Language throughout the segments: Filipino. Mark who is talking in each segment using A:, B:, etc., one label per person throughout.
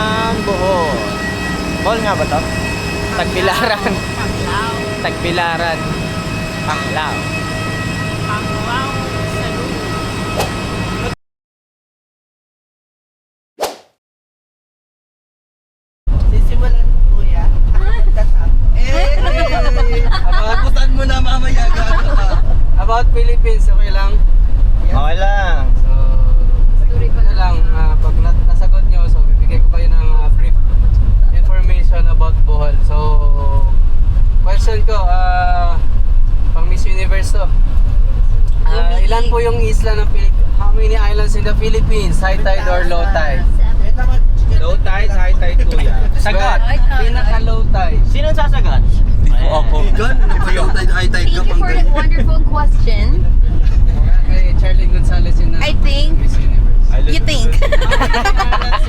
A: ng Bohol. Bohol nga ba to? Tagbilaran.
B: Panglao.
A: Tagbilaran. Panglao.
B: Panglao sa lulo.
C: Sisimulan mo, kuya. Tatap.
D: Abutan mo na mamaya gago ka.
C: About Philippines, okay lang?
A: Okay lang.
C: So, ano lang, pag nasagot nyo, so bibigay ko kayo ng brief information about Bohol. So, question ko, pang Miss Universe to. Ilan po yung isla ng Philippines? How many islands in the Philippines? High tide or low tide?
D: Low tide, high tide kuya.
A: Sagot.
C: Pinaka low tide.
A: Sino sasagot?
D: Ako. Gan, low tide, high tide ka
B: Thank you
D: pang
B: for that wonderful question.
C: Kay Charlie Gonzalez yun na
B: I think-
C: Miss Universe.
B: You think?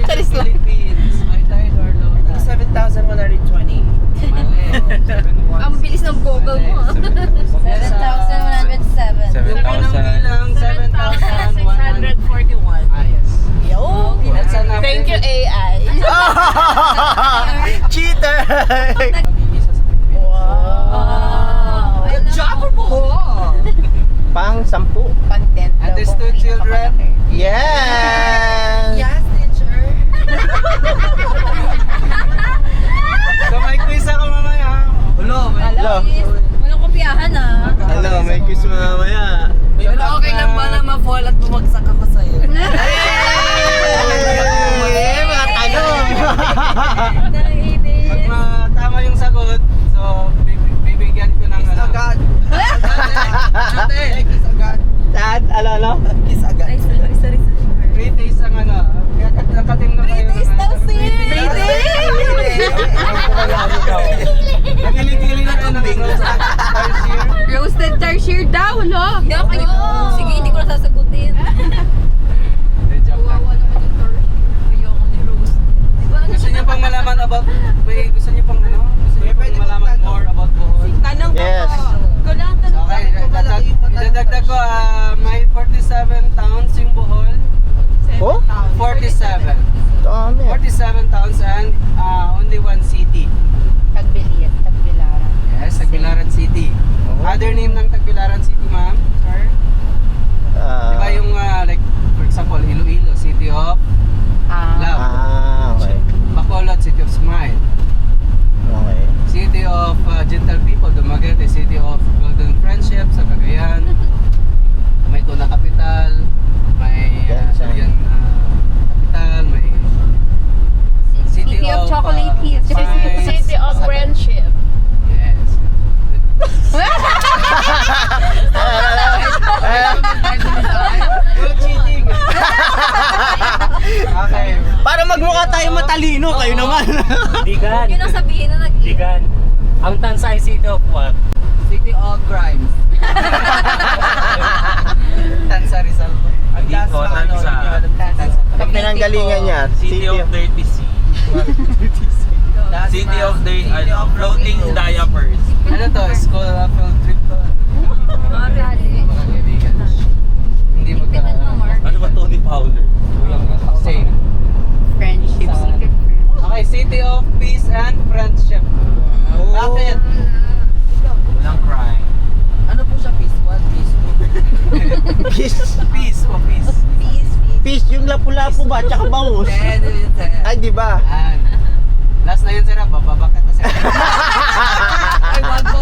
C: Charis lang. Philippines, high tide or low tide?
D: 7,120.
B: Ang bilis ng Google mo.
E: 7,107.
C: Yung unang bilang, 7,141.
B: 641.
C: Ah, yes. That's a number.
B: Thank you, AI.
A: Cheater!
C: Mabibisa sa Philippines.
B: Wow.
E: Good
B: job,
A: Pang 10.
E: Content daw
C: Understood,
E: kung
C: children?
E: pinakamalaki.
A: Yes!
E: Yes, teacher.
C: So may quiz ako mamaya.
D: Hello,
A: Hello.
E: Walang kopyahan ah.
A: Hello, may quiz mamaya.
C: Pero okay lang ba na
E: ma-fall at bumagsak ako sa'yo?
A: Hey, mga tanong!
C: Pag tama yung sagot, so bibigyan ko ng
D: Kiss agad.
C: Ate,
D: Kiss agad.
A: Saan? Ano?
D: Kiss agad.
E: Ay, sorry.
C: 3 days ang kaya nakating na kayo.
E: 3 days daw, sis!
C: 3 days! Nagili-gili na ito ng tarsier.
B: Roasted tarsier daw, lo.
E: Kaya kayo. Sige, hindi ko na sasagutin.
C: Joke lang.
E: Wawa naman yung tarsier. Ayoko ni Rose. Diba?
C: Gusto niyo pang malaman about, gusto niyo pang malaman more about Bohol?
E: Tanong
A: Yes.
E: ko lang, tanong
C: Okay,
E: ko.
C: idadagdag ko, may 47 towns yung Bohol.
A: Oh?
C: 47.
A: Dami.
C: 47 towns and only one city.
E: Tagbilaran.
C: Yes, Tagbilaran City. Other name ng Tagbilaran City, ma'am? Sir? Diba yung like, for example, Iloilo, City of Love.
A: okay.
C: Bacolod, City of Smile.
A: Okay.
C: City of Gentle People, Dumaguete, City of Golden Friendship sa Cagayan. May Tuna Capital, may Durian Capital, may
B: City of Chocolate Hills.
C: Pines,
B: City of Friendship.
C: Yes. Good cheating. Okay.
A: Para magmukha tayo matalino, kayo naman.
F: Digan.
E: Yun ang sabihin na
F: Digan. Ang Tansa ay city of what?
D: City of crimes.
C: Tansa Rizal.
D: Ang last
F: Dito,
D: na ano,
F: Tansa.
C: Tansa.
A: Pag pinanggalingan niya,
F: City of Dirty Sea. City of floating diapers.
C: Ano to? School of field trip to? Mga kaibigan. Hindi
F: Ano ba Tony Fowler?
C: Same.
B: Friendship. City of
C: Okay, City of Peace and Friendship. Bakit?
F: Walang crime.
D: Ano po siya? Peace 1, peace
A: Peace.
C: Peace o peace?
A: Peace, yung lapu-lapu ba? Tsaka bangus.
D: 2.
A: Ay, di ba?
C: Yan. Last na yun, sir. Bababakat na sir.
D: Ay, wag mo.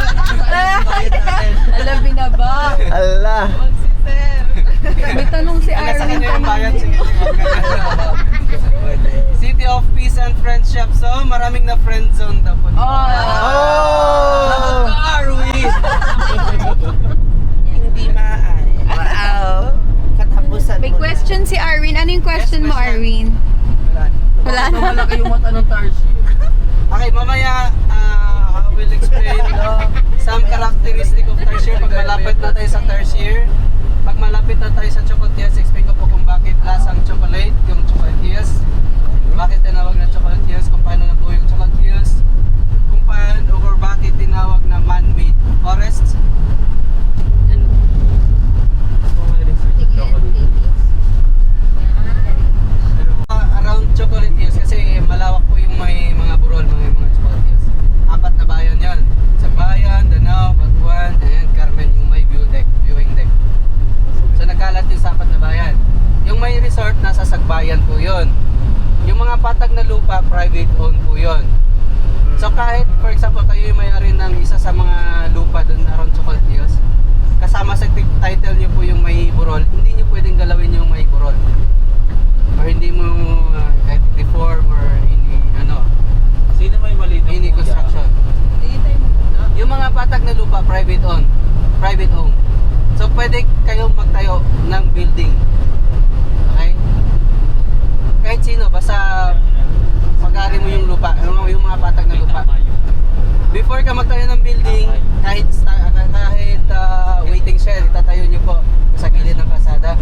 E: Alam, binaba.
A: Allah.
E: May tanong si
C: Nasa
E: Arwin
C: kanya yung bayan.
E: kanina.
C: Sige. City of Peace and Friendship. So, maraming na friend zone daw po.
A: Oh!
D: Arwin! Hindi maaari. Wow. Katapusan
B: May
D: mo
B: question si Arwin. Ano yung question mo, Arwin? Wala na.
D: Malaki yung mata ng tarsier.
C: Okay, mamaya I will explain some characteristic of tarsier pag malapit na tayo sa tarsier. Pag malapit na tayo sa chocolatiers, explain ko po kung bakit lasang chocolate, yung chocolatiers. Bakit tinawag na chocolatiers, kung paano nabuo yung chocolatiers, kung paano or bakit tinawag na man-made forests. Yan. Around chocolatiers kasi malawa private owned po yun. So kahit, for example, kayo yung may-ari ng isa sa mga lupa doon around Chocolatios, kasama sa title nyo po yung may burol, hindi nyo pwedeng galawin yung may burol. Or hindi mo kahit reform or
F: Sino may maliit na
C: any construction. Yung mga patag na lupa, private owned. Private owned. So pwede kayong magtayo ng building. Okay? Kahit sino, basta pag-ari mo yung lupa, yung mga patag na lupa. Before ka magtayo ng building, kahit waiting shed, itatayo nyo po sa gilid ng kalsada.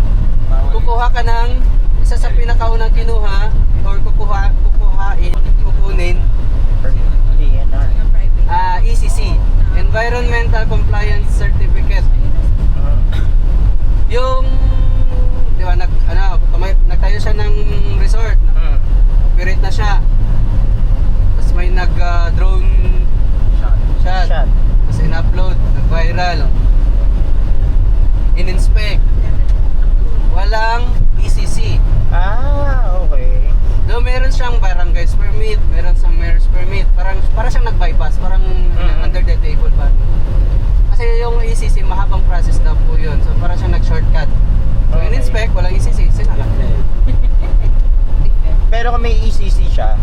C: Kukuha ka ng isa sa pinakaunang kinuha or kukunin ECC, Environmental Compliance Certificate. Yung di ba nagtayo siya ng resort, operate na siya. Tapos may drone shot. Tapos in-upload, nag-viral. In-inspect. Walang ECC.
A: Okay.
C: Though meron siyang barangay's permit, meron siyang mayor's permit, para siyang nag-bypass, parang under the table ba. Kasi yung ECC, mahabang process daw po yun. So para siyang nag-shortcut. So in-inspect, walang ECC, sinala.
A: Pero kung may ECC siya,